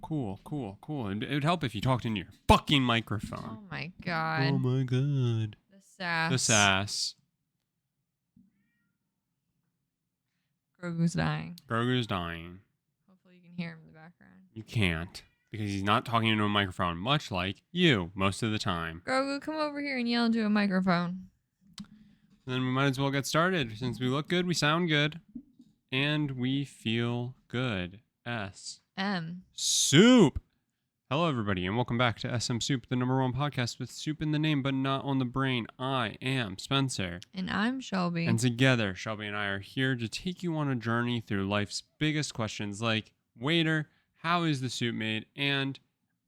Cool. It would help if you talked into your fucking microphone. Oh my god. Oh my god. The sass. Grogu's dying. Hopefully you can hear him in the background. You can't. Because he's not talking into a microphone, much like you, most of the time. Grogu, come over here and yell into a microphone. Then we might as well get started. Since we look good, we sound good, and we feel good. SMSoup. Hello, everybody, and welcome back to SMSoup, the #1 podcast with soup in the name but not on the brain. I am Spencer. And I'm Shelby. And together, Shelby and I are here to take you on a journey through life's biggest questions like, waiter, how is the soup made? And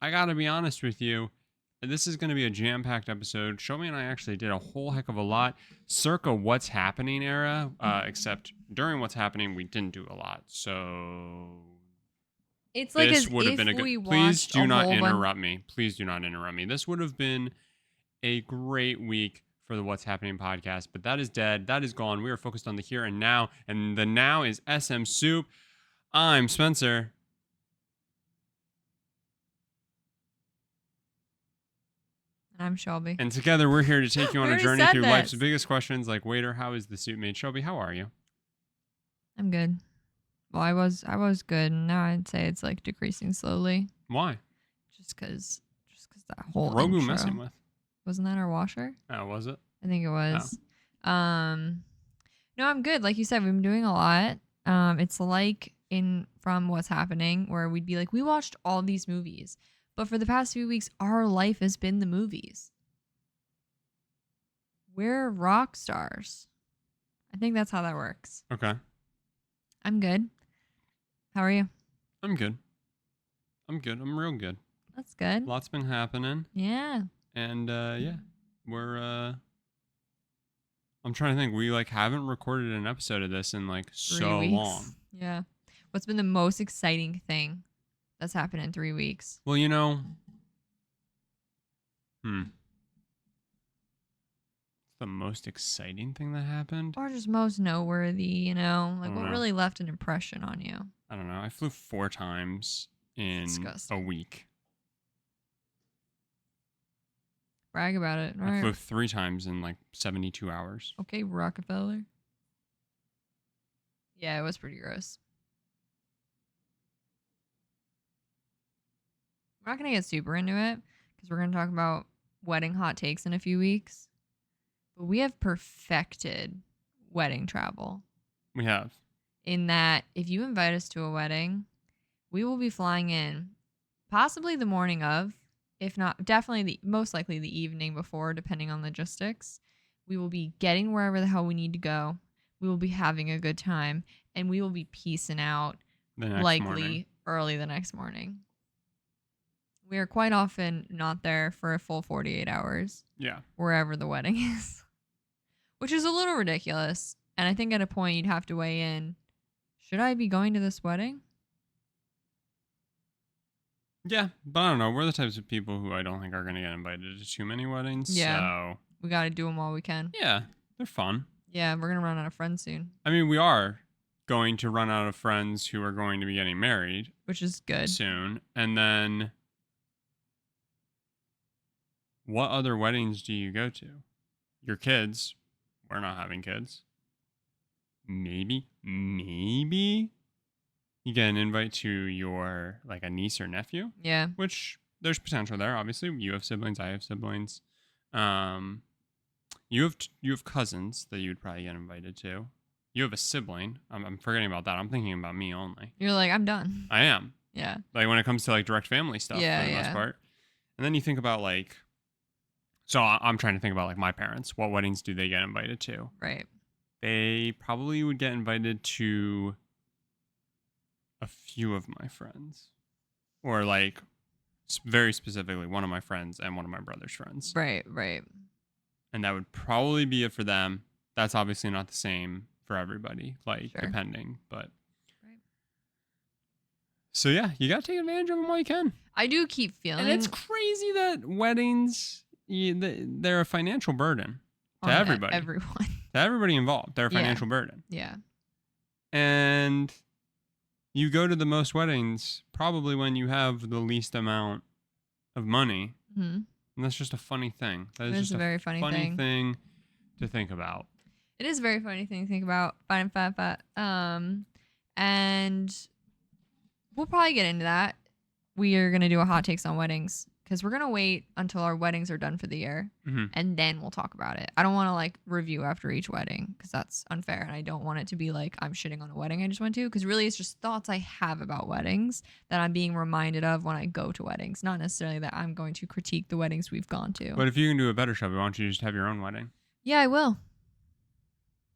I gotta be honest with you, this is going to be a jam-packed episode. Shelby and I actually did a whole heck of a lot circa What's Happening era, except during What's Happening, we didn't do a lot. So it's like this as would have if been a good. we Please watched do a not whole interrupt me. Please do not interrupt me. This would have been a great week for the What's Happening podcast, but that is dead. That is gone. We are focused on the here and now, and the now is SMSoup. I'm Spencer. I'm Shelby. And together we're here to take you on We a already journey said through this. life's biggest questions like, waiter, how is the soup made? Shelby, how are you? I'm good. Well, I was good, and now I'd say it's like decreasing slowly. Why? Just cause that whole Grogu intro. messing with. Wasn't that our washer? Oh, was it? I think it was. No, I'm good. Like you said, we've been doing a lot. It's like from What's Happening, where we'd be like, we watched all these movies, but for the past few weeks, our life has been the movies. We're rock stars. I think that's how that works. Okay. I'm good. How are you? I'm good. I'm real good. That's good. Lots been happening. Yeah. And yeah, we're I'm trying to think. We haven't recorded an episode of this in 3 so weeks. long. Yeah. What's been the most exciting thing that's happened in 3 weeks? Well, the most exciting thing that happened? Or just most noteworthy, I what don't know. really left an impression on you? I don't know. I flew 4 times in Disgusting. a week. Brag about it. All I right. flew 3 times in 72 hours. Okay, Rockefeller. Yeah, it was pretty gross. We're not going to get super into it because we're going to talk about wedding hot takes in a few weeks. But we have perfected wedding travel. We have. In that if you invite us to a wedding, we will be flying in possibly the morning of, if not definitely most likely the evening before, depending on logistics. We will be getting wherever the hell we need to go. We will be having a good time, and we will be peacing out The next likely morning. early the next morning. We are quite often not there for a full 48 hours. Yeah. Wherever the wedding is, which is a little ridiculous. And I think at a point you'd have to weigh in, should I be going to this wedding? Yeah, but I don't know. We're the types of people who I don't think are going to get invited to too many weddings. Yeah. So, We got to do them while we can. yeah, they're fun. Yeah, we're going to run out of friends soon, I mean, we are going to run out of friends who are going to be getting married which is good. soon. And then, what other weddings do you go to? Your kids. We're not having kids. Maybe you get an invite to your a niece or nephew, Yeah. which there's potential there. Obviously, you have siblings, I have siblings. You have cousins that you would probably get invited to. You have a sibling. I'm forgetting about that. I'm thinking about me only. You're like, I'm done. I am. Yeah. When it comes to direct family stuff, Yeah, for the most yeah. part. And then you think about so I'm trying to think about my parents. What weddings do they get invited to? Right. They probably would get invited to a few of my friends, or very specifically one of my friends and one of my brother's friends. Right. Right. And that would probably be it for them. That's obviously not the same for everybody, Sure. depending, but. Right. So yeah, you got to take advantage of them while you can. I do keep feeling. And it's crazy that weddings, they're a financial burden to on everybody. Everyone. To everybody involved. They're a Yeah. financial burden. Yeah. And You go to the most weddings probably when you have the least amount of money. Mm-hmm. And that's just a funny thing. That It is is just a very funny thing to think about. It is a very funny thing to think about. Fine, fat. And we'll probably get into that. We are going to do a hot takes on weddings because we're going to wait until our weddings are done for the year Mm-hmm. and then we'll talk about it. I don't want to like review after each wedding because that's unfair. And I don't want it to be like I'm shitting on a wedding I just went to because really it's just thoughts I have about weddings that I'm being reminded of when I go to weddings. Not necessarily that I'm going to critique the weddings we've gone to. But if you can do a better, Shelby, why don't you just have your own wedding? Yeah, I will.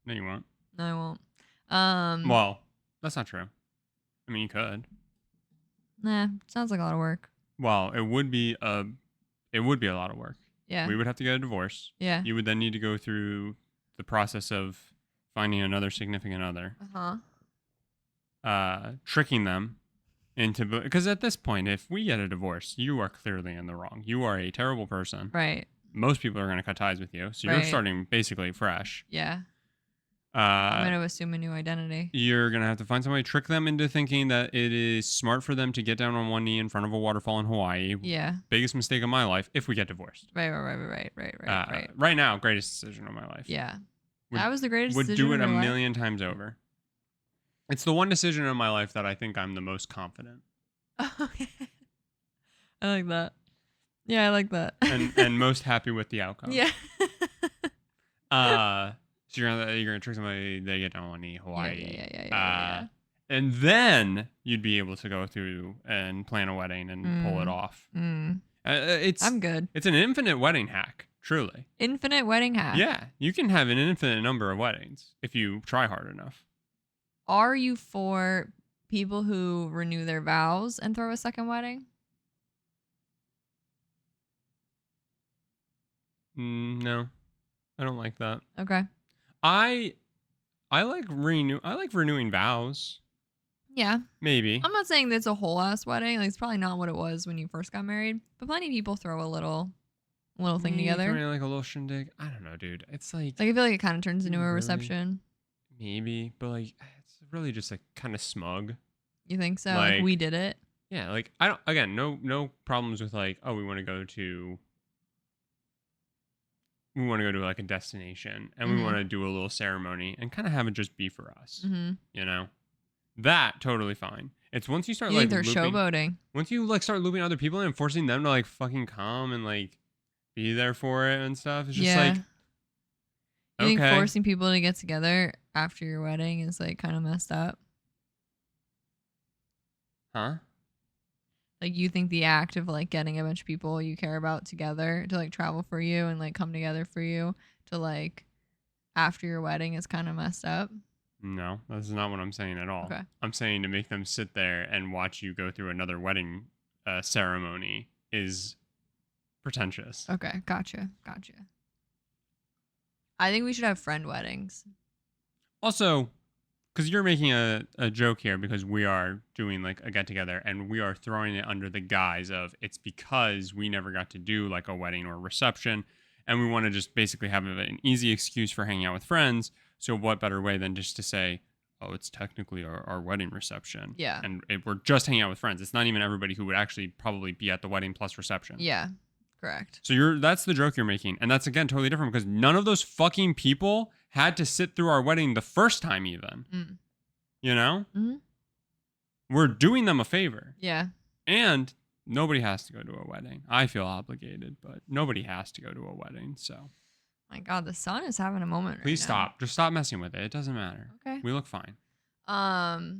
No, you won't. No, I won't. Well, that's not true. I mean, you could. Nah, sounds like a lot of work. Well, it would be a lot of work. Yeah. We would have to get a divorce. Yeah. You would then need to go through the process of finding another significant other. Tricking them into, because at this point, if we get a divorce, you are clearly in the wrong. You are a terrible person. Right. Most people are going to cut ties with you, so you're Right. starting basically fresh. Yeah. I'm going to assume a new identity. You're going to have to find somebody, trick them into thinking that it is smart for them to get down on one knee in front of a waterfall in Hawaii. Yeah. Biggest mistake of my life if we get divorced. Right. Right now, greatest decision of my life. Yeah. Would- That was the greatest Would decision do it of a your life. million times over. It's the one decision in my life that I think I'm the most confident. Okay. I like that. Yeah, I like that. and most happy with the outcome. Yeah. So you're gonna trick somebody, they get down on one knee, Hawaii. Yeah. And then you'd be able to go through and plan a wedding and pull it off. I'm good. It's an infinite wedding hack, truly. Infinite wedding hack. Yeah, you can have an infinite number of weddings if you try hard enough. Are you for people who renew their vows and throw a second wedding? No, I don't like that. Okay. I like renewing vows. Yeah. Maybe. I'm not saying that's a whole ass wedding. Like, it's probably not what it was when you first got married. But plenty of people throw a little thing together. Throwing like a little shindig. I don't know, dude. It's like I feel like it kind of turns into a Really? reception. Maybe, but like it's really just like kind of smug. You think so? Like we did it. Yeah, like I don't. Again, no problems with like, oh, we want to go to like a destination and we want to do a little ceremony and kind of have it just be for us. You know, that totally fine. It's once you start You like think they're showboating. Once you like start looping other people in and forcing them to like fucking come and like be there for it and stuff. It's just like, you think forcing people to get together after your wedding is like kind of messed up? Huh? Like, you think the act of like getting a bunch of people you care about together to like travel for you and like come together for you to like after your wedding is kind of messed up? No, that's not what I'm saying at all. Okay. I'm saying to make them sit there and watch you go through another wedding ceremony is pretentious. Okay, gotcha. I think we should have friend weddings. Also, because you're making a joke here because we are doing like a get together and we are throwing it under the guise of it's because we never got to do like a wedding or a reception and we want to just basically have an easy excuse for hanging out with friends. So what better way than just to say, oh, it's technically our wedding reception. Yeah. And we're just hanging out with friends. It's not even everybody who would actually probably be at the wedding plus reception. Yeah, correct. So that's the joke you're making. And that's, again, totally different because none of those fucking people had to sit through our wedding the first time even. You know? We're doing them a favor. Yeah. And nobody has to go to a wedding. I feel obligated, but nobody has to go to a wedding, so. My God, the sun is having a moment right Please now. stop. Just stop messing with it. It doesn't matter. Okay. We look fine. No,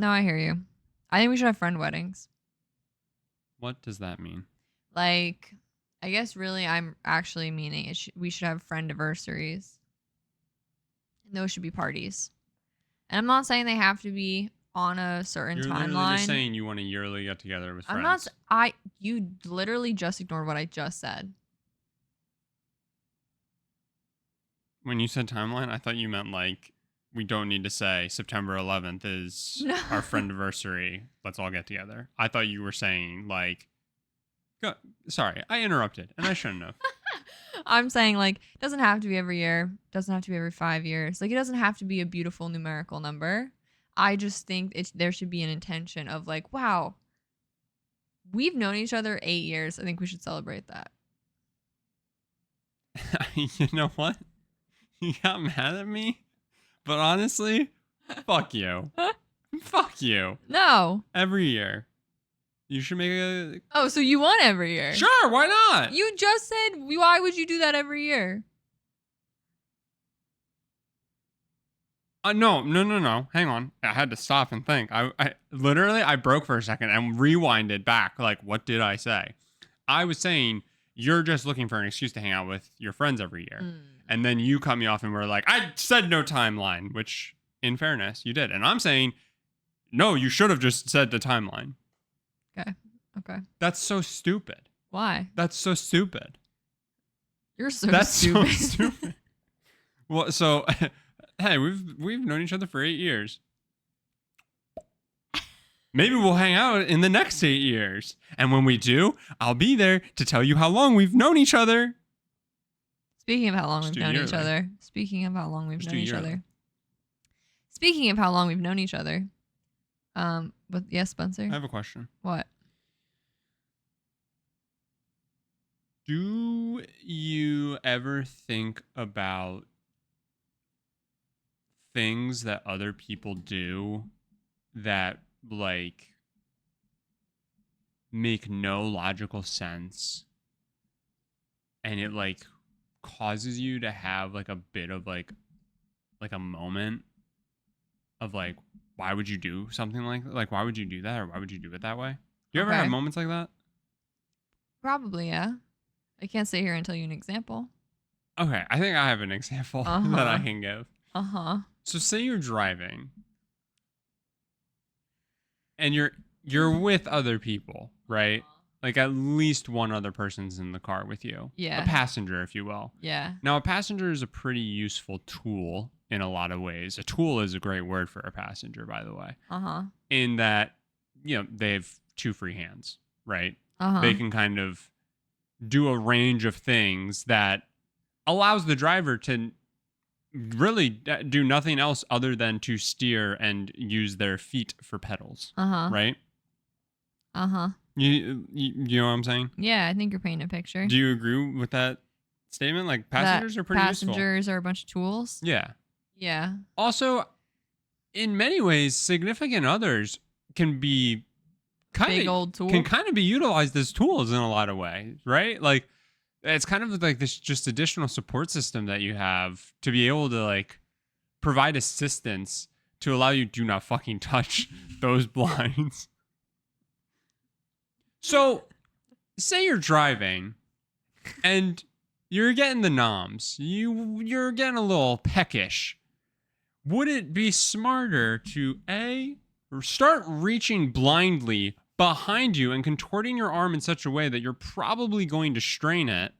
I hear you. I think we should have friend weddings. What does that mean? Like, I guess really I'm actually meaning we should have friend anniversaries. And those should be parties. And I'm not saying they have to be on a certain You're timeline. literally just saying you want to yearly get together with friends. You literally just ignored what I just said. When you said timeline, I thought you meant like we don't need to say September 11th is our friend anniversary. Let's all get together. I thought you were saying like, sorry, I interrupted and I shouldn't have. I'm saying like, it doesn't have to be every year. It doesn't have to be every 5 years. Like, it doesn't have to be a beautiful numerical number. I just think there should be an intention of like, wow, we've known each other 8 years. I think we should celebrate that. You know what? You got mad at me, but honestly, fuck you. Fuck you. No. Every year. You should make a... Oh, so you want every year? Sure, why not? You just said, why would you do that every year? No. Hang on. I had to stop and think. I literally, I broke for a second and rewinded back. Like, what did I say? I was saying, you're just looking for an excuse to hang out with your friends every year. And then you cut me off and were like, I said no timeline, which in fairness, you did. And I'm saying, no, you should have just said the timeline. Okay. That's so stupid. Why? That's so stupid. You're so That's stupid. so stupid. Well, so, hey, we've known each other for 8 years. Maybe we'll hang out in the next 8 years. And when we do, I'll be there to tell you how long we've known each other. Speaking of how long Just we've do known each yearly. other. Speaking of how long we've Just known do each yearly. other. Speaking of how long we've known each other. But yes, Spencer. I have a question. What? Do you ever think about things that other people do that, like, make no logical sense, and it, like, causes you to have, like, a bit of, like a moment of, like, why would you do something like why would you do that, or why would you do it that way? Do you ever have Okay. moments like that? Probably, yeah. I can't sit here and tell you an example. Okay, I think I have an example that I can give. So say you're driving and you're with other people, right? Like at least one other person's in the car with you. Yeah. A passenger, if you will. Yeah. Now, a passenger is a pretty useful tool in a lot of ways. A tool is a great word for a passenger, by the way. In that, you know, they have 2 free hands, right? They can kind of do a range of things that allows the driver to really do nothing else other than to steer and use their feet for pedals, right? You know what I'm saying? Yeah, I think you're painting a picture. Do you agree with that statement? Like, passengers are pretty useful. Passengers are a bunch of tools? Yeah. Yeah. Also, in many ways, significant others can be Big old tool. can kind of be utilized as tools in a lot of ways, right? Like, it's kind of like this just additional support system that you have to be able to, like, provide assistance to allow you to do not fucking touch those blinds. So, say you're driving and you're getting the noms. You're getting a little peckish. Would it be smarter to start reaching blindly behind you and contorting your arm in such a way that you're probably going to strain it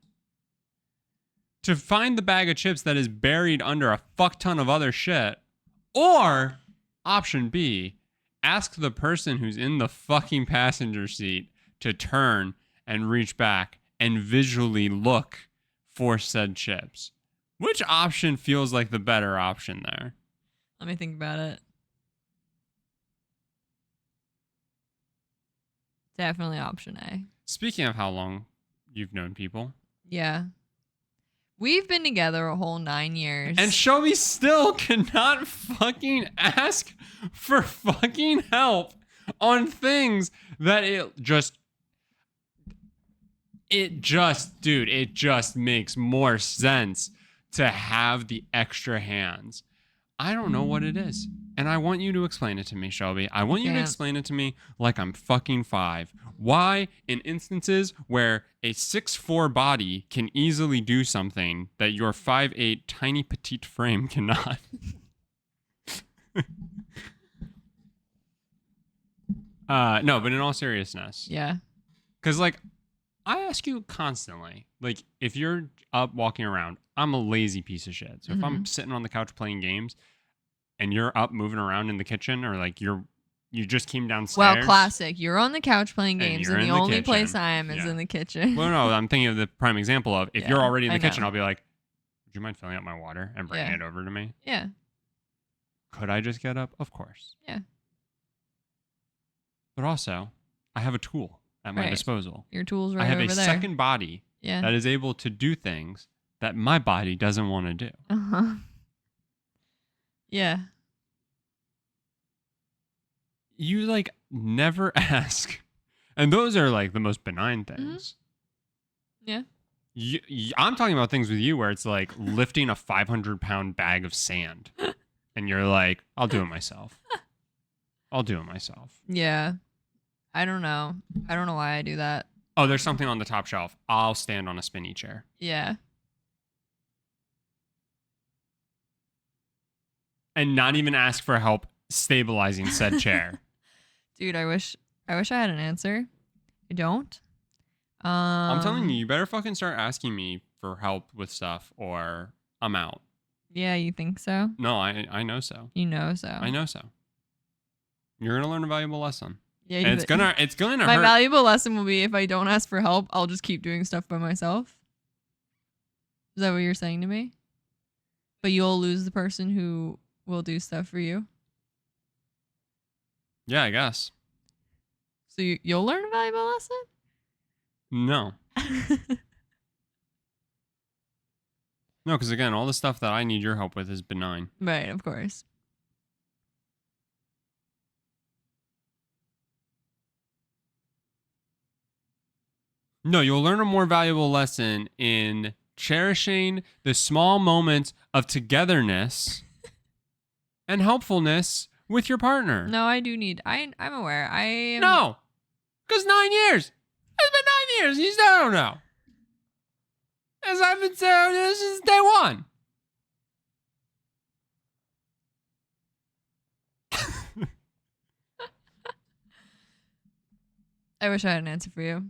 to find the bag of chips that is buried under a fuck ton of other shit? Or option B, ask the person who's in the fucking passenger seat to turn and reach back and visually look for said chips. Which option feels like the better option there? Let me think about it. Definitely option A. Speaking of how long you've known people. Yeah. We've been together a whole 9 years. And Shelby still cannot fucking ask for fucking help on things that it just makes more sense to have the extra hands. I don't know what it is. And I want you to explain it to me, Shelby. I want you to explain it to me like I'm fucking 5. Why, in instances where a 6'4" body can easily do something that your 5'8" tiny petite frame cannot? No, but in all seriousness. Yeah. Because, like, I ask you constantly, like, if you're up walking around, I'm a lazy piece of shit. So if I'm sitting on the couch playing games and you're up moving around in the kitchen, or like you just came downstairs. Well, classic. You're on the couch playing games and the only place I am is in the kitchen. Well, no, I'm thinking of the prime example of if you're already in the kitchen, know. I'll be like, would you mind filling up my water and bringing it over to me? Yeah. Could I just get up? Of course. Yeah. But also, I have a tool at my Right. disposal. Your tool's right I have over a there. second body Yeah. that is able to do things that my body doesn't want to do. Uh-huh. Yeah. You like never ask. And those are like the most benign things. Yeah. I'm talking about things with you where it's like lifting a 500-pound bag of sand. And you're like, I'll do it myself. I'll do it myself. Yeah. I don't know. I don't know why I do that. Oh, there's something on the top shelf. I'll stand on a spinny chair. Yeah. And not even ask for help stabilizing said chair. Dude, I wish I had an answer. I don't. I'm telling you, you better fucking start asking me for help with stuff or I'm out. Yeah, you think so? No, I know so. You know so. I know so. You're gonna learn a valuable lesson. Yeah, And it's gonna my hurt. valuable lesson will be if I don't ask for help, I'll just keep doing stuff by myself. Is that what you're saying to me? But you'll lose the person who will do stuff for you. Yeah, I guess. So you'll learn a valuable lesson? No. No, because again, all the stuff that I need your help with is benign. Right, of course. No, you'll learn a more valuable lesson in cherishing the small moments of togetherness and helpfulness with your partner. No, I do need. I'm aware. I am. No, because 9 years. It's been 9 years. You still don't know. As I've been saying, this is day one. I wish I had an answer for you.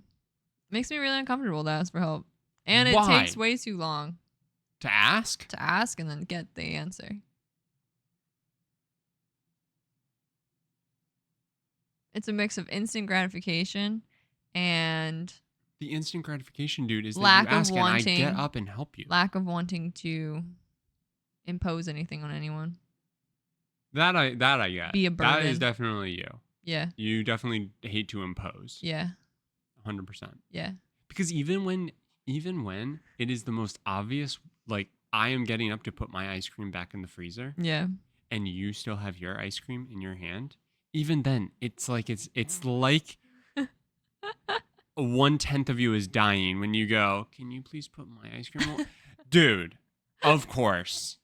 Makes me really uncomfortable to ask for help, and it Why? takes way too long To ask? to ask and then get the answer. It's a mix of instant gratification and The instant gratification, dude, is that Lack you of ask and I get wanting- up and help you. lack of wanting to impose anything on anyone. That I get. Be a That is burden. definitely you. Yeah, You definitely hate to impose. yeah, 100%. yeah. Because even when it is the most obvious, like I am getting up to put my ice cream back in the freezer Yeah. and you still have your ice cream in your hand, even then it's like 1/10 of you is dying when you go, can you please put my ice cream away? Dude, of course.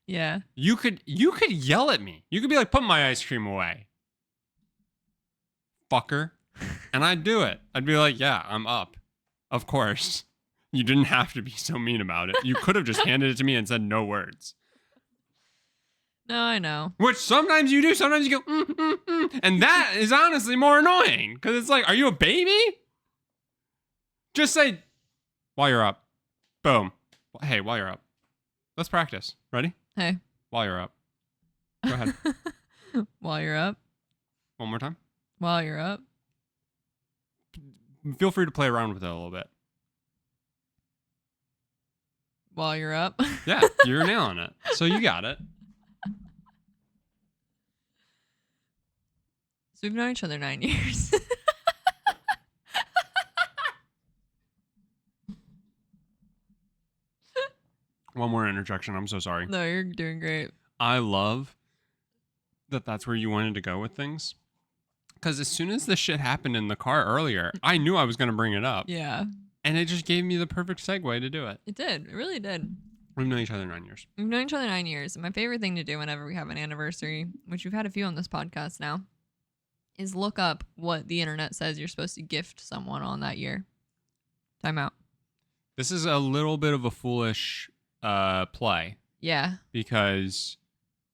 Yeah. You could yell at me. You could be like, put my ice cream away. Fucker. And I'd do it. I'd be like, yeah, I'm up. Of course. You didn't have to be so mean about it. You could have just handed it to me and said no words. No, I know. Which sometimes you do. Sometimes you go, And that is honestly more annoying. Because it's like, are you a baby? Just say, while you're up. Boom. Hey, while you're up. Let's practice. Ready? Hey. While you're up. Go ahead. While you're up. One more time. While you're up. Feel free to play around with it a little bit. While you're up. Yeah, you're nailing it. So you got it. So we've known each other 9 years. One more interjection. I'm so sorry. No, you're doing great. I love that that's where you wanted to go with things. Because as soon as this shit happened in the car earlier, I knew I was going to bring it up. Yeah. And it just gave me the perfect segue to do it. It did. It really did. We've known each other 9 years. We've known each other 9 years. And my favorite thing to do whenever we have an anniversary, which we've had a few on this podcast now, is look up what the internet says you're supposed to gift someone on that year. Time out. This is a little bit of a foolish play Yeah. because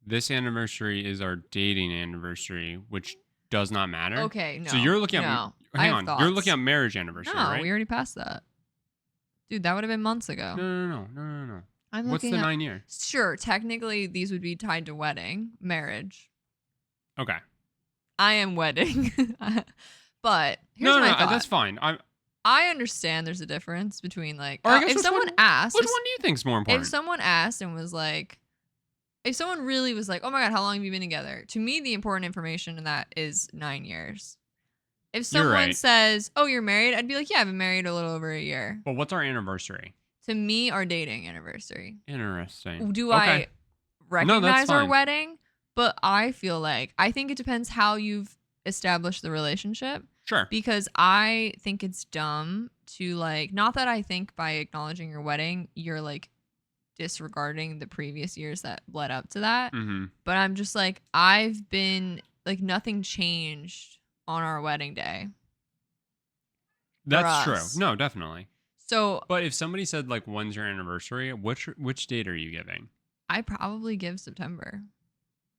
this anniversary is our dating anniversary, which does not matter. Okay, no. So you're looking at no. I hang have on. thoughts. You're looking at marriage anniversary, No, right? we already passed that. Dude, that would have been months ago. No. I'm What's the looking at 9 year? Sure, technically these would be tied to wedding, marriage. Okay. I am wedding. But here's my thought. That's fine. I understand there's a difference between like Or I guess if which someone one- asked Which one do you think's more important? if someone asked and was like if someone really was like, oh my God, how long have you been together? To me, the important information in that is 9 years. If You're someone right. says, oh, you're married, I'd be like, yeah, I've been married a little over a year. But what's our anniversary? To me, our dating anniversary. Interesting. Do Okay. I recognize that's our fine. wedding? But I feel like, I think it depends how you've established the relationship. Sure. Because I think it's dumb to like, not that I think by acknowledging your wedding, you're like disregarding the previous years that led up to that. Mm-hmm. But I'm just like, I've been like, nothing changed on our wedding day. That's true. us. No, definitely. So But if somebody said like, when's your anniversary? Which date are you giving? I probably give September.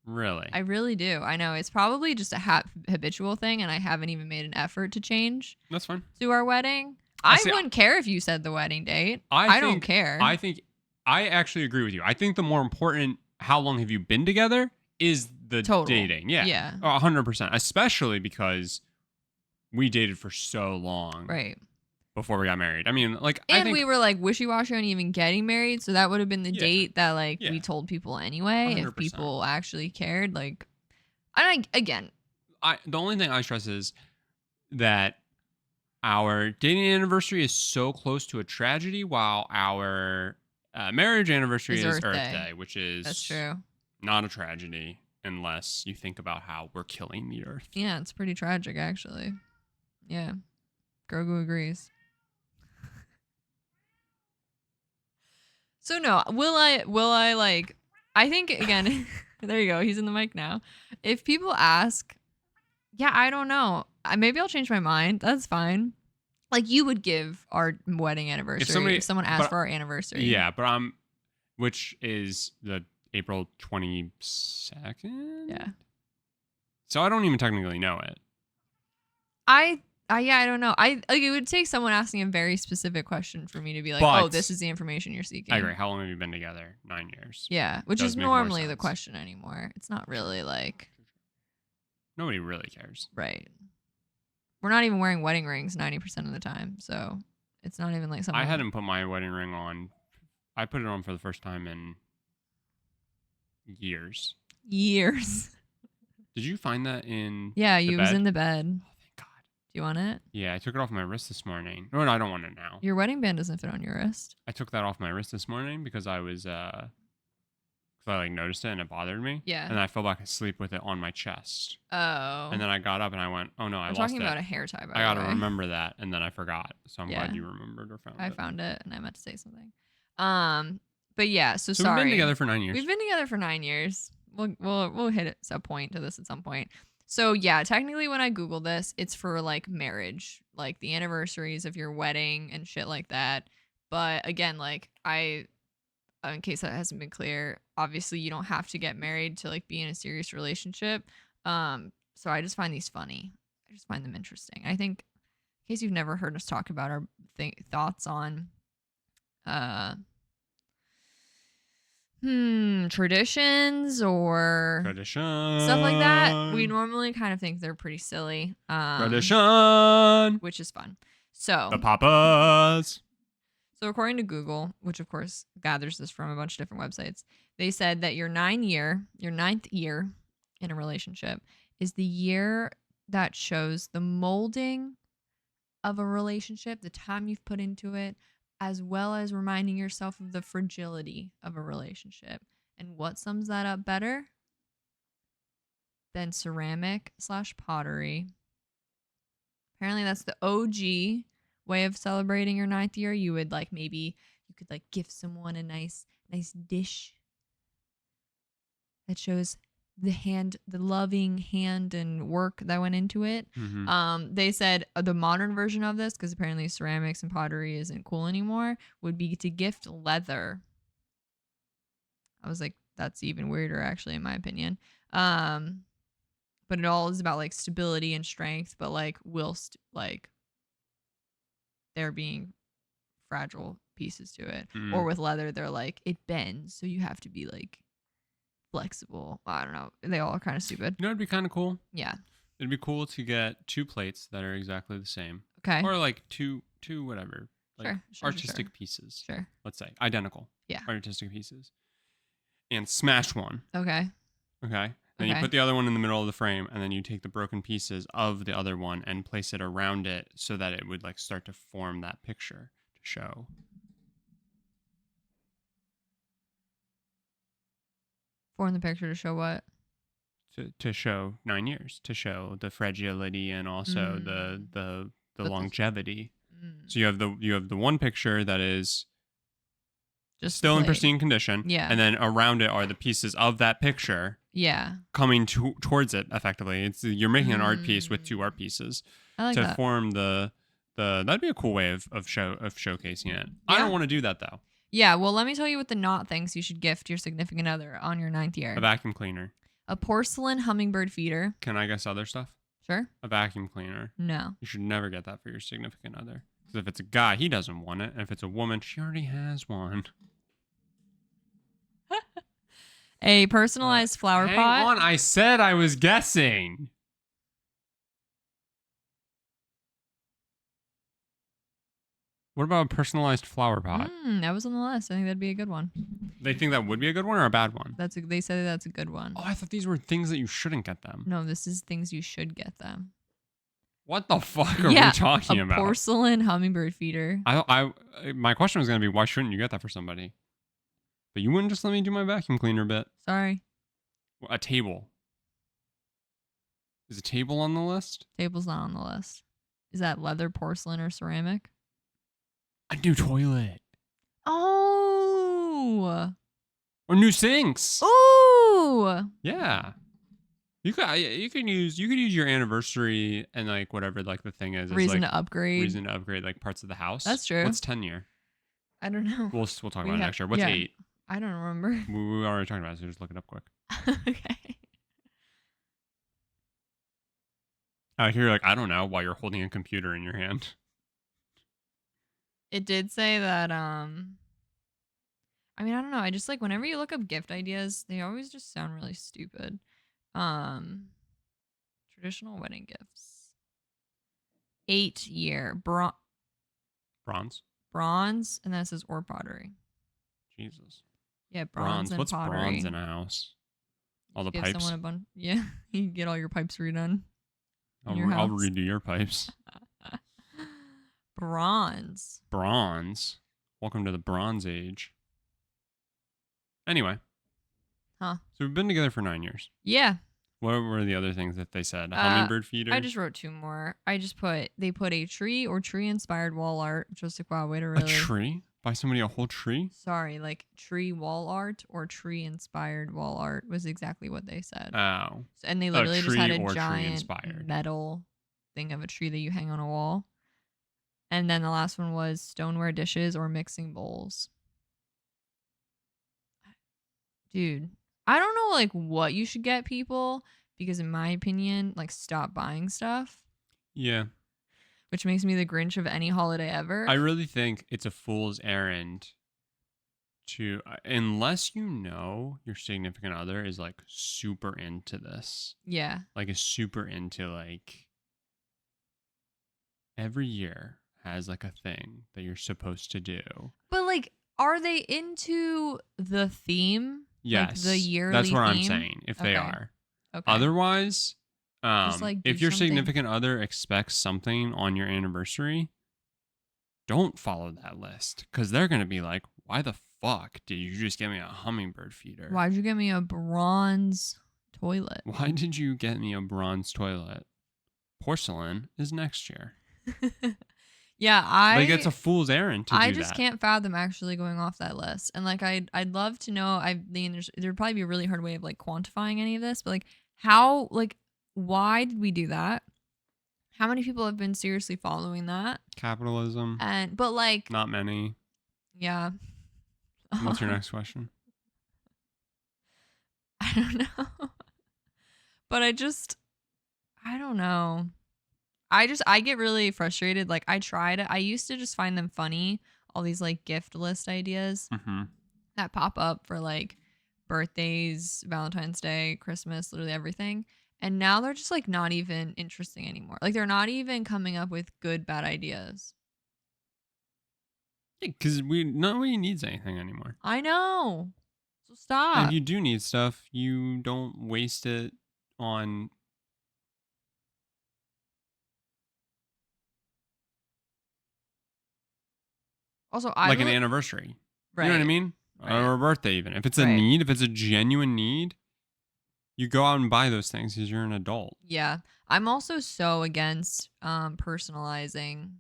Really? I really do. I know it's probably just a habitual thing, and I haven't even made an effort to change That's fine. to our wedding. I wouldn't care if you said the wedding date. I don't think- care. I think I actually agree with you. I think the more important, how long have you been together, is the Total. dating. Yeah. Yeah. 100%. Especially because we dated for so long Right. before we got married. I mean, like, I And think we were like wishy-washy on even getting married, so that would have been the Yeah. date that like Yeah. we told people anyway. 100%. If people actually cared, like, again, the only thing I stress is that our dating anniversary is so close to a tragedy, while our marriage anniversary Is is Earth Earth Day. Day, which is that's true. not a tragedy unless you think about how we're killing the Earth. Yeah, it's pretty tragic actually. Yeah, Grogu agrees. So no, will I like? I think again. There you go. He's in the mic now. If people ask, yeah, I don't know. Maybe I'll change my mind. That's fine. Like you would give our wedding anniversary if someone asked but- for our anniversary. Yeah, but which is the April 22nd? Yeah. So I don't even technically know it. Yeah, I don't know. Like it would take someone asking a very specific question for me to be like, But- oh, this is the information you're seeking. I agree. How long have you been together? 9 years. Yeah, which Does is make more normally the sense. question anymore. It's not really like Nobody really cares. right. We're not even wearing wedding rings 90% of the time, so it's not even like something. I hadn't put my wedding ring on. I put it on for the first time in years. years. Did you find that in Yeah, the you was bed? in the bed. Oh, thank God. Do you want it? Yeah, I took it off my wrist this morning. No, I don't want it now. Your wedding band doesn't fit on your wrist. I took that off my wrist this morning because I was because I like noticed it and it bothered me. Yeah. And then I fell back asleep with it on my chest. Oh. And then I got up and I went, oh no, I We're lost talking it. about a hair tie, by I gotta the way. remember that, and then I forgot. So I'm Yeah. glad you remembered or found I it. found it, and I meant to say something. But yeah, so So sorry. we've been together for 9 years. We've been together for 9 years. We'll hit a point to this at some point. So yeah, technically when I Google this, it's for like marriage, like the anniversaries of your wedding and shit like that. But again, like in case that hasn't been clear, obviously you don't have to get married to like be in a serious relationship. So I just find these funny. I just find them interesting. I think in case you've never heard us talk about our thoughts on traditions or Tradition. stuff like that, we normally kind of think they're pretty silly. Tradition. Which is fun. So The Papas. So according to Google, which of course gathers this from a bunch of different websites, they said that your ninth year in a relationship is the year that shows the molding of a relationship, the time you've put into it, as well as reminding yourself of the fragility of a relationship. And what sums that up better than ceramic/pottery? Apparently that's the OG way of celebrating your 9th year. You would like maybe you could like gift someone a nice dish that shows the loving hand and work that went into it. Mm-hmm. They said the modern version of this, because apparently ceramics and pottery isn't cool anymore, would be to gift leather. I was like, that's even weirder actually, in my opinion. But it all is about like stability and strength, but like whilst like there being fragile pieces to it. Mm. Or with leather, they're like, it bends, so you have to be like flexible. I don't know. They all are kind of stupid. You know, it'd be kind of cool. Yeah. It'd be cool to get 2 plates that are exactly the same, Okay. or like two whatever, like Sure. artistic pieces. Sure. Let's say identical. Yeah. Artistic pieces. and smash one. Okay. Okay. Then you Okay. put the other one in the middle of the frame, and then you take the broken pieces of the other one and place it around it so that it would like start to form that picture to show. Form the picture to show what? To show 9 years, to show the fragility and also the But longevity. Mm. So you have the one picture that is Just still in plate. pristine condition, Yeah. and then around it are the pieces of that picture. Yeah. Coming towards it effectively. You're making an art piece with two art pieces I like to that. form the that'd be a cool way of showcasing it. I Yeah. don't want to do that though. Yeah, well, let me tell you what the not things you should gift your significant other on your 9th year. A vacuum cleaner. A porcelain hummingbird feeder. Can I guess other stuff? Sure. A vacuum cleaner. No. You should never get that for your significant other. Because if it's a guy, he doesn't want it. And if it's a woman, she already has one. A personalized flower Hang pot. on, I said I was guessing. What about a personalized flower pot? That was on the list. I think that'd be a good one. They think that would be a good one or a bad one? They said that's a good one. Oh, I thought these were things that you shouldn't get them. No, this is things you should get them. What the fuck are we talking about? A porcelain hummingbird feeder. My question was gonna be, why shouldn't you get that for somebody? But you wouldn't just let me do my vacuum cleaner bit. Sorry. A table. Is a table on the list? Table's not on the list. Is that leather, porcelain, or ceramic? A new toilet. Oh. Or new sinks. Ooh. Yeah. You could use your anniversary and like whatever like the thing is. Reason like to upgrade. Reason to upgrade like parts of the house. That's true. What's 10 year? I don't know. We'll talk about it next year. What's 8? I don't remember. We already talked about it, so just look it up quick. Okay. I hear like I don't know while you're holding a computer in your hand. It did say that I mean, I don't know. I just like whenever you look up gift ideas, they always just sound really stupid. Traditional wedding gifts. 8-year Bronze. Bronze, and then it says or pottery. Jesus. Yeah, bronze and What's pottery. bronze in a house? All the Give pipes. someone a bunch. Yeah, you can get all your pipes redone. I'll house. redo your pipes. Bronze. Bronze. Welcome to the Bronze Age. Anyway. Huh. So we've been together for 9 years. Yeah. What were the other things that they said? A hummingbird feeder? I just wrote 2 more. They put a tree or tree inspired wall art, which was like, wow, way to really. A tree? Buy somebody a whole tree? Sorry, like tree wall art or tree inspired wall art was exactly what they said. Oh. And they literally just had a or giant tree-inspired. metal thing of a tree that you hang on a wall. And then the last one was stoneware dishes or mixing bowls. Dude, I don't know like what you should get people because in my opinion, like stop buying stuff. Yeah. Which makes me the Grinch of any holiday ever. I really think it's a fool's errand to, unless you know your significant other is like super into this. Yeah. Like is super into like every year has like a thing that you're supposed to do. But like, are they into the theme? Yes. Like the yearly That's what I'm theme? saying. If they Okay. are. Okay. Otherwise, like, do if your something. significant other expects something on your anniversary, don't follow that list because they're going to be like, why the fuck did you just get me a hummingbird feeder? Why'd you get me a bronze toilet? Why did you get me a bronze toilet? Porcelain is next year. Yeah, like it's a fool's errand to do that. I just can't fathom actually going off that list. And like I'd love to know. I mean, there'd probably be a really hard way of like quantifying any of this, but like how, like, why did we do that? How many people have been seriously following that? Capitalism. But like, Not many. yeah. What's your next question? I don't know. But I don't know. I get really frustrated. Like I used to just find them funny. All these like gift list ideas that pop up for like birthdays, Valentine's Day, Christmas, literally everything. And now they're just like not even interesting anymore. Like they're not even coming up with good, bad ideas. Because nobody needs anything anymore. I know. So And stop. if you do need stuff, you don't waste it on Also, I like an really anniversary. You know what I right, mean? right, Or a birthday even. If it's a right. need, if it's a genuine need, you go out and buy those things because you're an adult. Yeah. I'm also so against personalizing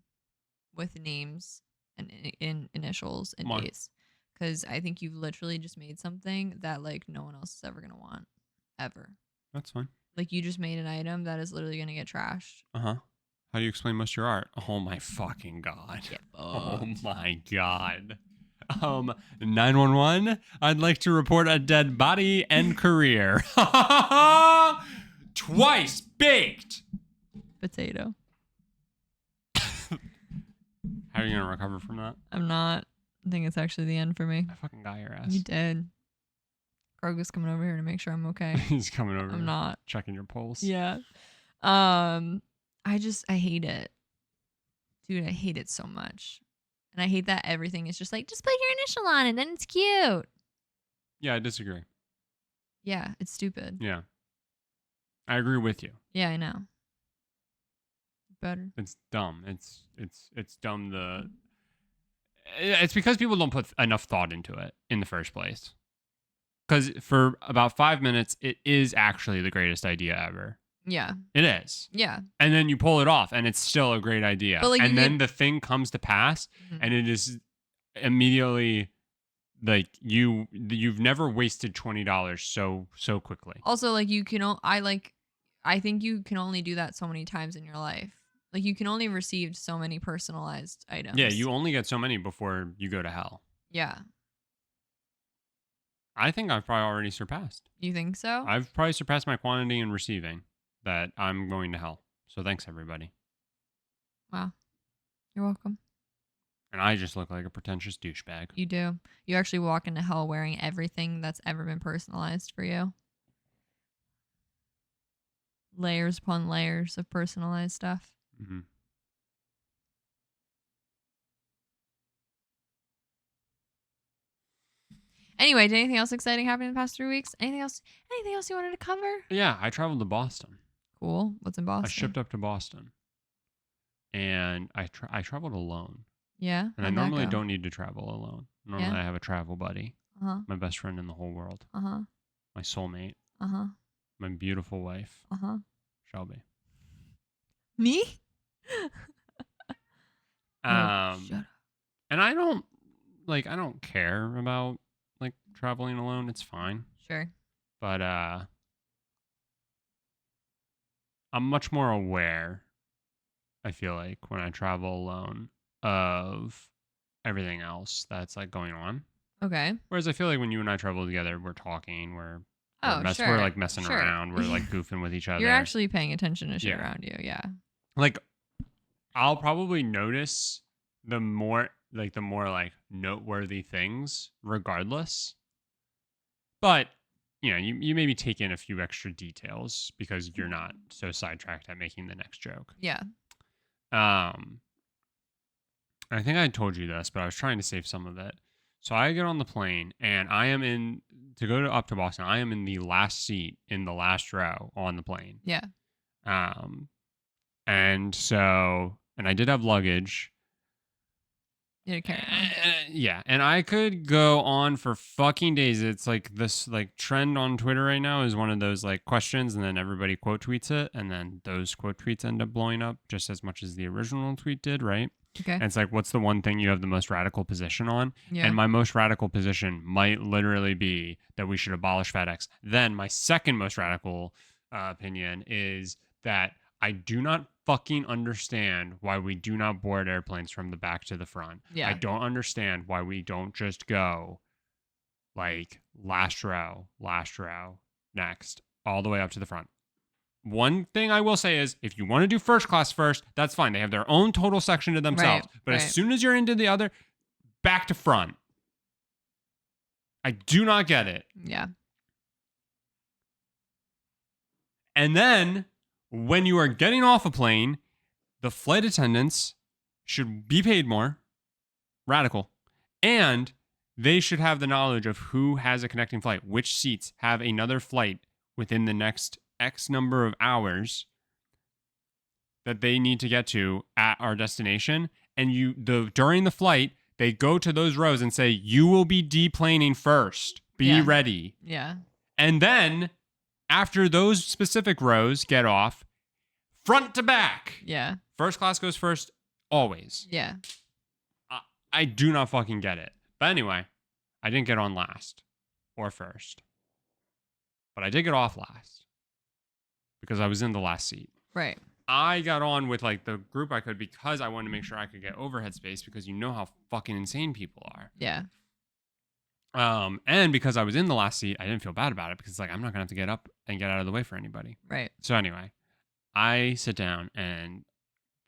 with names and in initials and Why? dates because I think you've literally just made something that like no one else is ever gonna want ever. That's fine. Like you just made an item that is literally gonna get trashed. Uh-huh. How do you explain most of your art? Oh my fucking god. Get Oh fucked. my god. 911, I'd like to report a dead body and career. Twice baked. Potato. How are you gonna recover from that? I'm not. I think it's actually the end for me. I fucking got your ass. You did. Kroga's coming over here to make sure I'm okay. He's coming over. I'm not. Checking your pulse. Yeah. I hate it. Dude, I hate it so much. And I hate that everything is just like, just put your initial on it, then it's cute. Yeah, I disagree. Yeah, it's stupid. Yeah. I agree with you. Yeah, I know. Better. It's dumb. It's dumb. It's because people don't put enough thought into it in the first place. Because for about 5 minutes, it is actually the greatest idea ever. Yeah. It is. Yeah. And then you pull it off, and it's still a great idea. But, like, and then the thing comes to pass, Mhm. and it is immediately like you've never wasted $20 so quickly. Also, like I think you can only do that so many times in your life. Like you can only receive so many personalized items. Yeah, you only get so many before you go to hell. Yeah. I think I've probably already surpassed. You think so? I've probably surpassed my quantity in receiving that I'm going to hell. So thanks, everybody. Wow. You're welcome. And I just look like a pretentious douchebag. You do. You actually walk into hell wearing everything that's ever been personalized for you. Layers upon layers of personalized stuff. Mm-hmm. Anyway, did anything else exciting happen in the past 3 weeks? Anything else you wanted to cover? Yeah, I traveled to Boston. Cool. What's in Boston? I shipped up to Boston. And I traveled alone. Yeah. And I normally don't need to travel alone. Normally I have a travel buddy. Uh-huh. My best friend in the whole world. Uh-huh. My soulmate. Uh-huh. My beautiful wife. Uh-huh. Shelby. Me? Shut up. And I don't care about like traveling alone. It's fine. Sure. But I'm much more aware, I feel like, when I travel alone of everything else that's like going on. Okay. Whereas I feel like when you and I travel together, we're talking, we're sure. we're like messing Sure. around, we're like goofing with each other. You're actually paying attention to shit Yeah. around you. Yeah. Like I'll probably notice the more noteworthy things regardless. But you maybe take in a few extra details because you're not so sidetracked at making the next joke. Yeah. I think I told you this, but I was trying to save some of it. So I get on the plane and I am up to Boston. I am in the last seat in the last row on the plane. Yeah. And I did have luggage. You had to carry on. Yeah, and I could go on for fucking days. It's like this like trend on Twitter right now is one of those like questions, and then everybody quote tweets it, and then those quote tweets end up blowing up just as much as the original tweet did, right? Okay. And it's like, what's the one thing you have the most radical position on? Yeah. And my most radical position might literally be that we should abolish FedEx. Then my second most radical opinion is that I do not fucking understand why we do not board airplanes from the back to the front. Yeah. I don't understand why we don't just go like last row, next, all the way up to the front. One thing I will say is if you want to do first class first, that's fine. They have their own total section to themselves. Right, But right. as soon as you're into the other, back to front. I do not get it. Yeah. And then when you are getting off a plane, the flight attendants should be paid more. Radical. And they should have the knowledge of who has a connecting flight, which seats have another flight within the next X number of hours that they need to get to at our destination. And during the flight, they go to those rows and say, you will be deplaning first. Be ready. Yeah. And then after those specific rows get off, front to back. Yeah. First class goes first, always. Yeah. I do not fucking get it. But anyway, I didn't get on last or first. But I did get off last because I was in the last seat. Right. I got on with like the group I could because I wanted to make sure I could get overhead space because you know how fucking insane people are. Yeah. And because I was in the last seat, I didn't feel bad about it because like I'm not gonna have to get up and get out of the way for anybody. Right. So anyway, I sit down and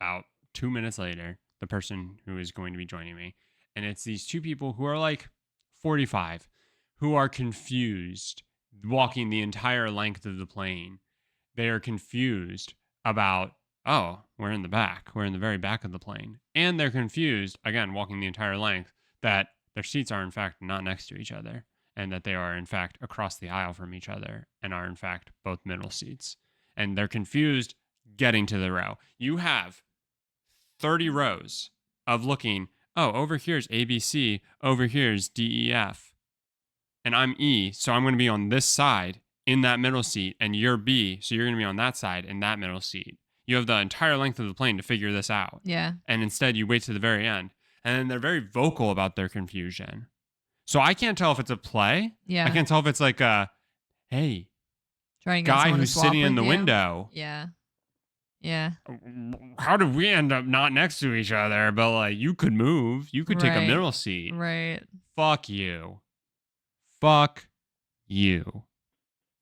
about 2 minutes later, the person who is going to be joining me, and it's these two people who are like 45, who are confused walking the entire length of the plane. They are confused about, oh, we're in the back. We're in the very back of the plane. And they're confused, again, walking the entire length, that their seats are in fact not next to each other and that they are in fact across the aisle from each other and are in fact both middle seats. And they're confused getting to the row. You have 30 rows of looking, oh, over here's ABC, over here's DEF. And I'm E, so I'm going to be on this side in that middle seat, and you're B, so you're going to be on that side in that middle seat. You have the entire length of the plane to figure this out. Yeah. And instead, you wait to the very end. And then they're very vocal about their confusion. So I can't tell if it's a play. Yeah. I can't tell if it's like a, hey, trying to get guy someone to who's swap sitting in with the you. window. Yeah. Yeah. How did we end up not next to each other? But like, you could move. You could take a Right. middle seat. Right. Fuck you. Fuck you.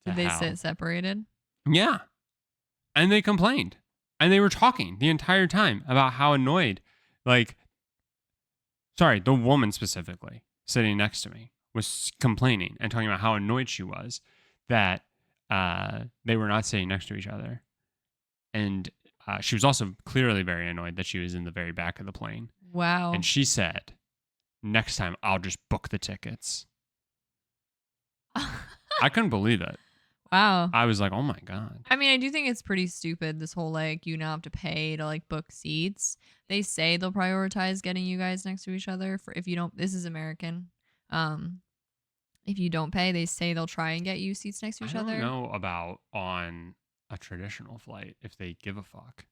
Did To they hell. sit separated? Yeah. And they complained. And they were talking the entire time about how annoyed, like, sorry, the woman specifically sitting next to me was complaining and talking about how annoyed she was that they were not sitting next to each other. And she was also clearly very annoyed that she was in the very back of the plane. Wow. And she said, next time I'll just book the tickets. I couldn't believe it. Wow. I was like, oh my God. I mean, I do think it's pretty stupid, this whole like you now have to pay to like book seats. They say they'll prioritize getting you guys next to each other for if you don't, this is American. If you don't pay, they say they'll try and get you seats next to each I other. don't know about on a traditional flight if they give a fuck.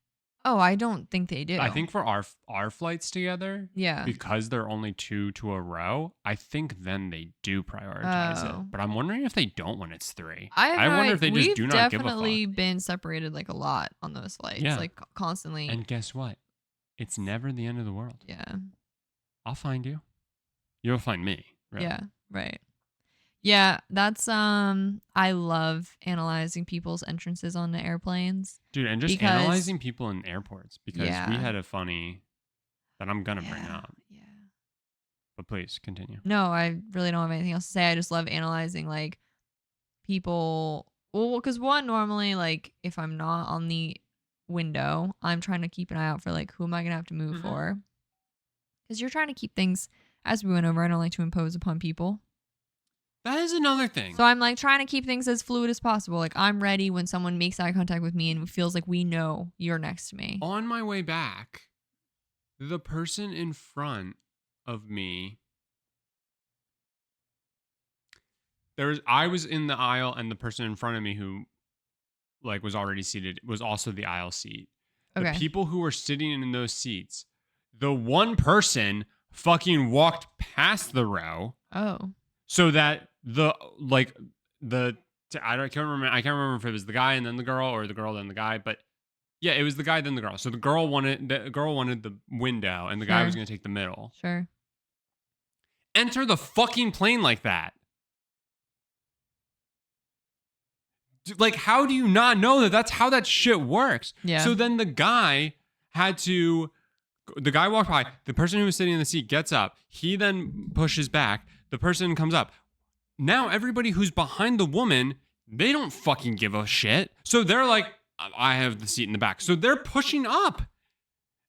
Oh, I don't think they do. I think for our flights together, Yeah. because they're only two to a row, I think then they do prioritize Oh. it. But I'm wondering if they don't when it's three. I wonder if they just we've do not give a definitely fuck. been separated like a lot on those flights. Yeah. Like constantly. And guess what? It's never the end of the world. Yeah. I'll find you. You'll find me. Really. Yeah. Right. Yeah, that's I love analyzing people's entrances onto airplanes. Dude, and just Because- analyzing people in airports because Yeah. we had a funny that I'm going to bring Yeah. up. Yeah. But please continue. No, I really don't have anything else to say. I just love analyzing like people. Well, because one, normally, like if I'm not on the window, I'm trying to keep an eye out for like who am I gonna have to move Mhm. for? Because you're trying to keep things, as we went over. I don't like to impose upon people, That is another thing. so I'm like trying to keep things as fluid as possible. Like I'm ready when someone makes eye contact with me and it feels like we know you're next to me. On my way back, the person in front of me, I was in the aisle, and the person in front of me who like was already seated was also the aisle seat. The Okay. people who were sitting in those seats, the one person fucking walked past the row Oh. so that I can't remember if it was the guy and then the girl or the girl then the guy, but yeah, it was the guy then the girl. So the girl wanted the window and the guy was Sure. going to take the middle. Sure. Enter the fucking plane like that. Like, how do you not know that that's how that shit works? Yeah. So then the guy walked by, the person who was sitting in the seat gets up, he then pushes back, the person comes up. Now everybody who's behind the woman, they don't fucking give a shit. So they're like, I have the seat in the back. So they're pushing up.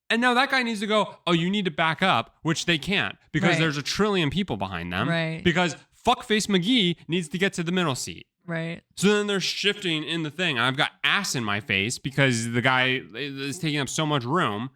And now that guy needs to go, oh, you need to back up, which they can't because Right. there's a trillion people behind them. Right. Because fuckface McGee needs to get to the middle seat. Right. So then they're shifting in the thing. I've got ass in my face because the guy is taking up so much room.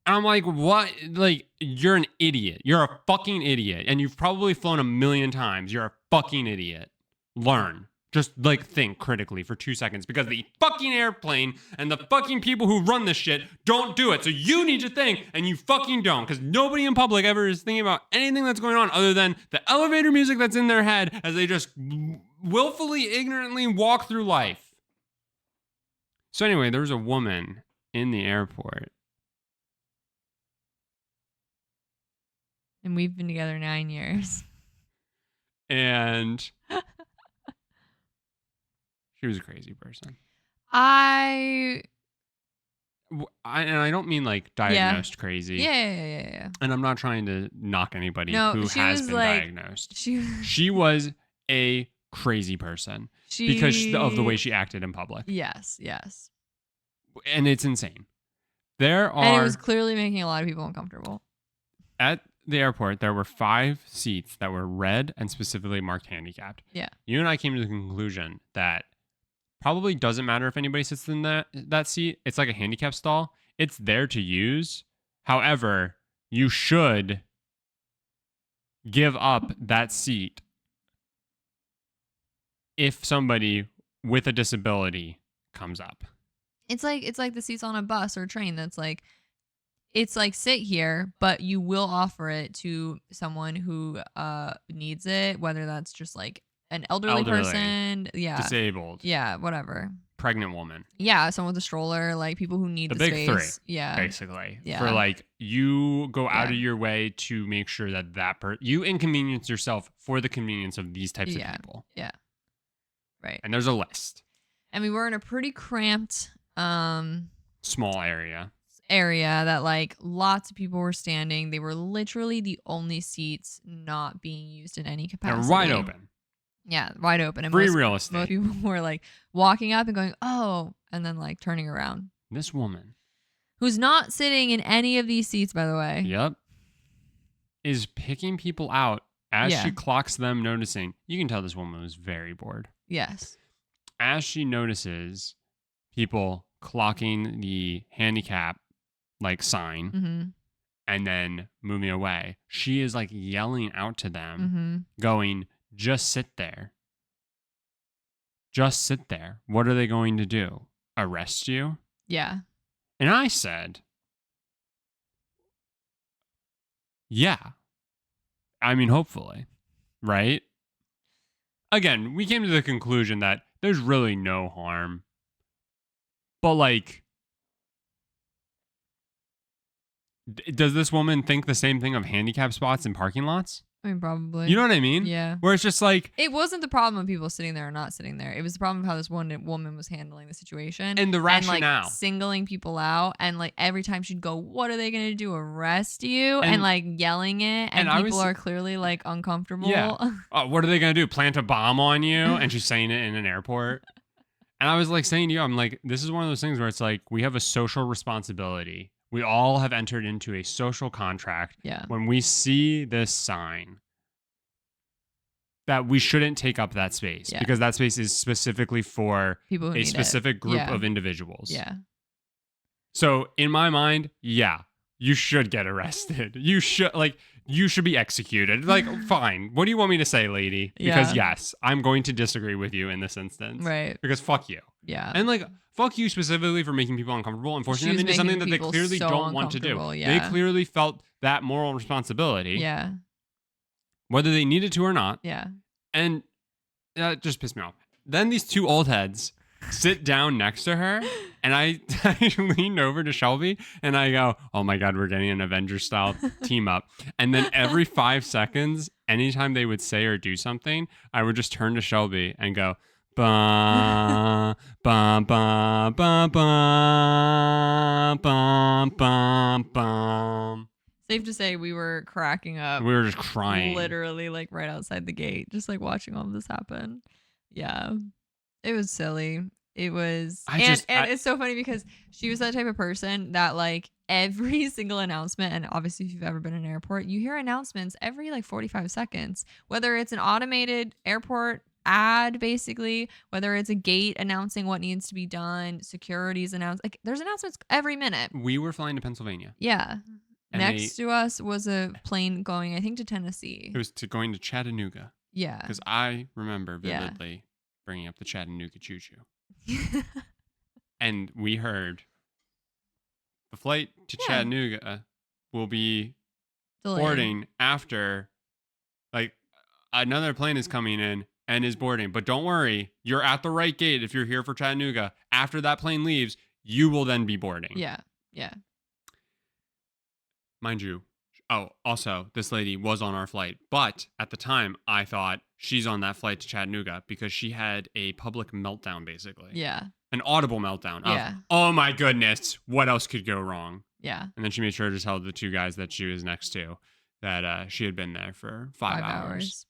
And I'm like, what? Like, you're an idiot. You're a fucking idiot. And you've probably flown 1,000,000 times. You're a fucking idiot. Learn. Just like think critically for 2 seconds because the fucking airplane and the fucking people who run this shit don't do it. So you need to think and you fucking don't because nobody in public ever is thinking about anything that's going on other than the elevator music that's in their head as they just willfully, ignorantly walk through life. So anyway, there was a woman in the airport. And we've been together 9 years. And she was a crazy person. I And I don't mean like diagnosed crazy. Yeah. And I'm not trying to knock anybody No, who she has was been like- diagnosed. She She was a crazy person because of the way she acted in public. Yes. And it's insane. There And it are was clearly making a lot of people uncomfortable. at the airport, there were 5 seats that were red and specifically marked handicapped. Yeah. You and I came to the conclusion that probably doesn't matter if anybody sits in that seat. It's like a handicap stall. It's there to use. However, you should give up that seat if somebody with a disability comes up. It's like the seats on a bus or a train that's like, it's like sit here, but you will offer it to someone who needs it, whether that's just like an elderly person, Disabled, whatever, pregnant woman, someone with a stroller, like people who need the the big space. 3, basically. Yeah. For like you go out of your way to make sure that you inconvenience yourself for the convenience of these types of people. Yeah. Right. And there's a list. And we were in a pretty cramped Small area that like lots of people were standing. They were literally the only seats not being used in any capacity. They're wide open. Yeah, wide open. And Free most real estate. people were like walking up and going, oh, and then like turning around. This woman, who's not sitting in any of these seats, by the way. Yep, is picking people out as Yeah. she clocks them noticing. You can tell this woman was very bored. Yes. As she notices people clocking the handicap like sign Mm-hmm. and then moving away, she is like yelling out to them, Mm-hmm. going, just sit there. Just sit there. What are they going to do? Arrest you? Yeah. And I said, yeah. I mean, hopefully, right? Again, we came to the conclusion that there's really no harm. But like, does this woman think the same thing of handicap spots in parking lots? I mean, probably. You know what I mean? Yeah. Where it's just like, It wasn't the problem of people sitting there or not sitting there. It was the problem of how this one woman was handling the situation. and the rationale. And like singling people out. And like every time she'd go, what are they going to do? Arrest you? And like yelling it. And people are clearly like uncomfortable. Yeah. What are they going to do? Plant a bomb on you? And she's saying it in an airport. And I was like saying to you, I'm like, this is one of those things where it's like, we have a social responsibility. We all have entered into a social contract. Yeah. When we see this sign, that we shouldn't take up that space because that space is specifically for people who a need specific group of individuals. Yeah. So in my mind, yeah, you should get arrested. You should be executed. Like, fine. What do you want me to say, lady? Because yes, I'm going to disagree with you in this instance. Right. Because fuck you. Yeah. And like, fuck you specifically for making people uncomfortable and forcing them into something that they clearly don't want to do. Yeah. They clearly felt that moral responsibility. Yeah. Whether they needed to or not. Yeah. And that just pissed me off. Then these 2 old heads sit down next to her, and I leaned over to Shelby, and I go, oh my God, we're getting an Avengers-style team up. And then every 5 seconds, anytime they would say or do something, I would just turn to Shelby and go, ba ba ba ba ba ba ba ba. Safe to say we were cracking up. We were just crying. Literally like right outside the gate, just like watching all of this happen. Yeah. It was silly. It was, I and just it's so funny because she was that type of person that like every single announcement, and obviously if you've ever been in an airport, you hear announcements every like 45 seconds, whether it's an automated airport ad, basically, whether it's a gate announcing what needs to be done, security's announced, like there's announcements every minute. we were flying to Pennsylvania. Yeah. And Next to us was a plane going, I think, to Tennessee. It was going to Chattanooga. Yeah. Because I remember Yeah. vividly bringing up the Chattanooga choo-choo. And we heard the flight to Chattanooga will be Delayed. boarding after, like, another plane is coming in and is boarding. But don't worry, you're at the right gate if you're here for Chattanooga. After that plane leaves, you will then be boarding. Yeah. Yeah. Mind you, also, this lady was on our flight. But at the time, I thought she's on that flight to Chattanooga because she had a public meltdown, basically. Yeah. An audible meltdown of, Yeah. oh my goodness, what else could go wrong? Yeah. And then she made sure to tell the two guys that she was next to that she had been there for 5 hours.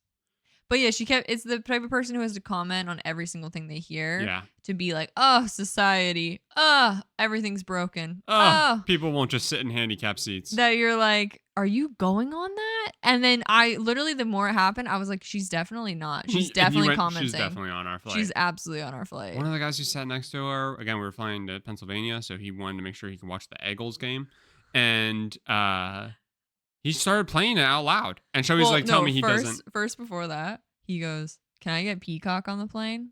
But yeah, it's the type of person who has to comment on every single thing they hear. Yeah. To be like, oh, society. Oh, everything's broken. Oh, people won't just sit in handicap seats. That you're like, are you going on that? And then the more it happened, I was like, she's definitely not. She's definitely commenting. She's definitely on our flight. She's absolutely on our flight. One of the guys who sat next to her, again, we were flying to Pennsylvania, so he wanted to make sure he could watch the Eagles game. And he started playing it out loud. And Shelby's tell me he doesn't. First, before that, he goes, can I get Peacock on the plane?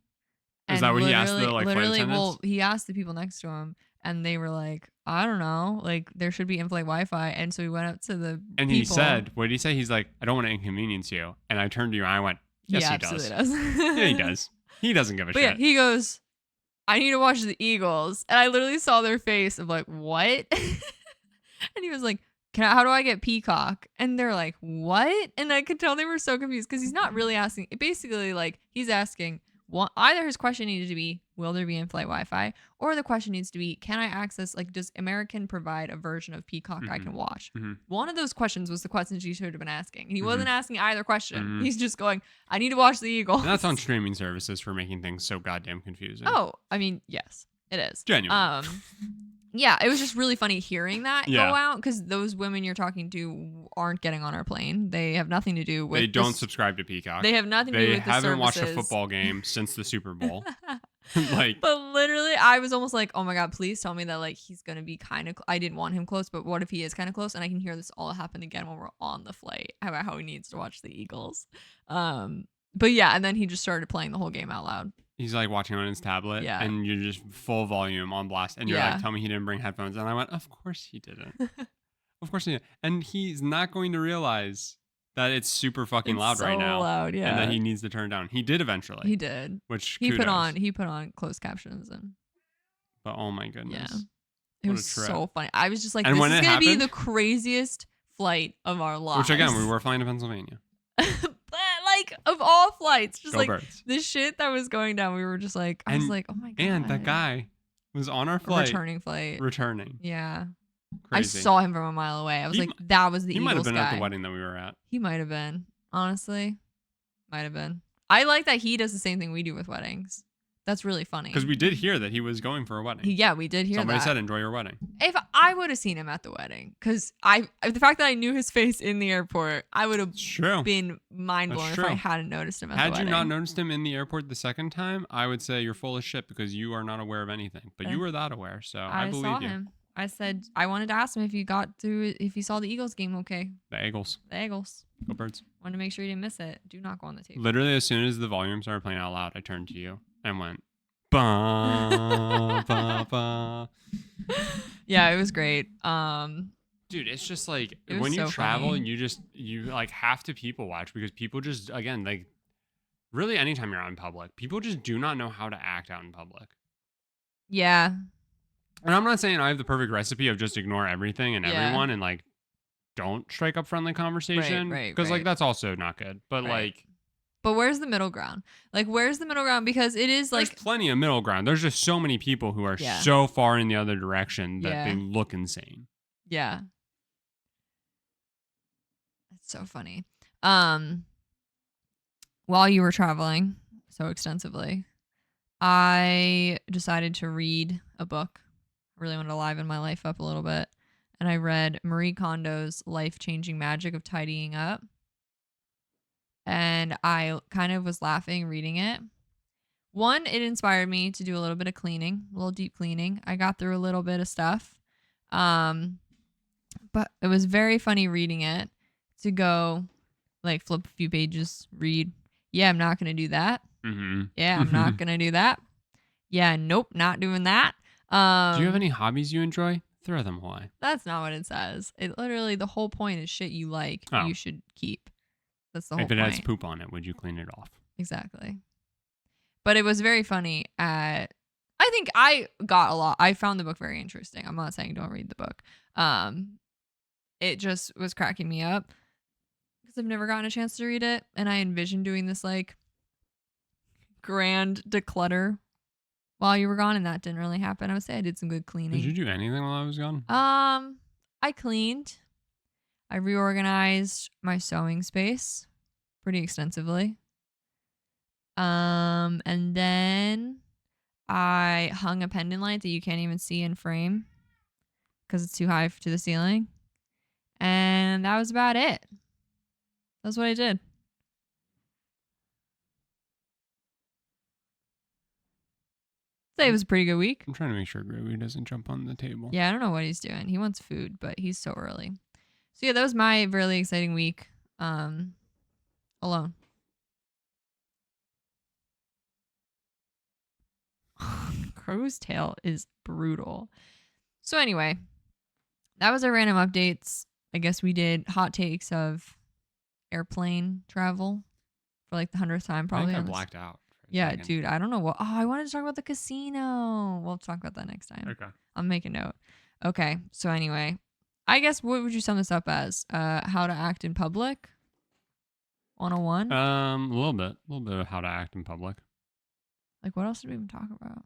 Is that what he asked the flight attendants? Well, he asked the people next to him, and they were like, I don't know, like there should be in-flight Wi-Fi. And so we went up to the and people. He said, what did he say? He's like, I don't want to inconvenience you. And I turned to you and I went, yes, he does. Yeah, he does. He doesn't give a shit. Yeah, he goes, I need to watch the Eagles. And I literally saw their face of like, what? And he was like, how do I get Peacock? And they're like, what? And I could tell they were so confused because he's not really asking. Basically, like, he's asking, either his question needed to be, will there be in-flight Wi-Fi? Or the question needs to be, can I access, like, does American provide a version of Peacock I can watch? One of those questions was the questions he should have been asking. And he wasn't asking either question. He's just going, I need to watch the Eagles. And that's on streaming services for making things so goddamn confusing. Oh, I mean, yes, it is. Genuine. Yeah, it was just really funny hearing that go out because those women you're talking to aren't getting on our plane. They have nothing to do with. They don't subscribe to Peacock. They have nothing to do with the services. They haven't watched a football game since the Super Bowl. But literally, I was almost like, oh my God, please tell me that like he's gonna be kind of. I didn't want him close, but what if he is kind of close? And I can hear this all happen again when we're on the flight about how he needs to watch the Eagles. But yeah, and then he just started playing the whole game out loud. He's like watching on his tablet, and you're just full volume on blast, and you're like, tell me he didn't bring headphones. And I went, of course he didn't. Of course he didn't. And he's not going to realize that it's super fucking loud right now. Loud, yeah. And that he needs to turn down. He did eventually. He did. Which he put on closed captions and. But oh my goodness. Yeah. It was so funny. I was just like, and this is gonna be the craziest flight of our lives. Which again, we were flying to Pennsylvania. Like of all flights, just Go like birds. the shit that was going down, we were just like, I was like, oh my God. And that guy was on our flight. Returning. Yeah. Crazy. I saw him from a mile away. I was like, that was the Eagles guy. He might have been at the wedding that we were at. He might have been. Honestly. Might have been. I like that he does the same thing we do with weddings. That's really funny. Because we did hear that he was going for a wedding. Yeah, we did hear Somebody that. said, enjoy your wedding. If I would have seen him at the wedding, because the fact that I knew his face in the airport, I would have been mind blown if I hadn't noticed him at the wedding. Had you not noticed him in the airport the second time, I would say you're full of shit because you are not aware of anything. But you were that aware, so I believe saw you. Him. I said I wanted to ask him if he saw the Eagles game okay. The Eagles. Go birds. Wanted to make sure he didn't miss it. Do not go on the table. Literally, as soon as the volume started playing out loud, I turned to you and went, ba, ba, ba. Yeah, it was great. Dude, it's just like it when you so travel funny. and you like have to people watch because people just, again, like really anytime you're out in public, people just do not know how to act out in public. Yeah. And I'm not saying I have the perfect recipe of just ignore everything and everyone and like don't strike up friendly conversation. Right. Because like that's also not good. But like. But where's the middle ground? Like, where's the middle ground? Because it is like. There's plenty of middle ground. There's just so many people who are so far in the other direction that they look insane. Yeah. That's so funny. While you were traveling so extensively, I decided to read a book. I really wanted to liven my life up a little bit. And I read Marie Kondo's Life-Changing Magic of Tidying Up. And I kind of was laughing reading it. One, it inspired me to do a little bit of cleaning, a little deep cleaning. I got through a little bit of stuff. But it was very funny reading it to go like flip a few pages, read. Yeah, I'm not going to do that. Mm-hmm. Yeah, I'm not going to do that. Yeah, nope, not doing that. Do you have any hobbies you enjoy? Throw them away. That's not what it says. It literally, the whole point is shit you like, you should keep. That's the whole point. If it has poop on it, would you clean it off? Exactly. But it was very funny. I think I got a lot. I found the book very interesting. I'm not saying don't read the book. It just was cracking me up because I've never gotten a chance to read it. And I envisioned doing this like grand declutter while you were gone, and that didn't really happen. I would say I did some good cleaning. Did you do anything while I was gone? I cleaned. I reorganized my sewing space pretty extensively. And then I hung a pendant light that you can't even see in frame because it's too high to the ceiling. And that was about it. That's what I did. Say it was a pretty good week. I'm trying to make sure Groovy doesn't jump on the table. Yeah, I don't know what he's doing. He wants food, but he's so early. So yeah, that was my really exciting week. Alone. Crow's tail is brutal. So anyway, that was our random updates. I guess we did hot takes of airplane travel for like the 100th time probably. I think I blacked out. Yeah, dude, I don't know what. Oh, I wanted to talk about the casino. We'll talk about that next time. Okay. I'll make a note. Okay, so anyway, I guess what would you sum this up as? How to act in public? 101? A little bit of how to act in public. Like, what else did we even talk about?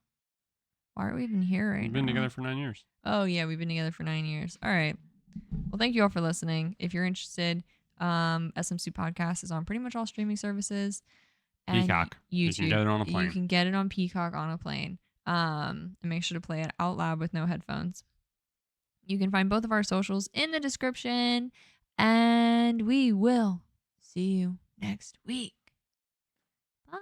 Why are we even here right now? We've been together for 9 years. Oh, yeah, we've been together for 9 years. All right. Well, thank you all for listening. If you're interested, SMSoup podcast is on pretty much all streaming services. And Peacock. YouTube. You can get it on a plane. You can get it on Peacock on a plane. And make sure to play it out loud with no headphones. You can find both of our socials in the description. And we will see you next week. Bye.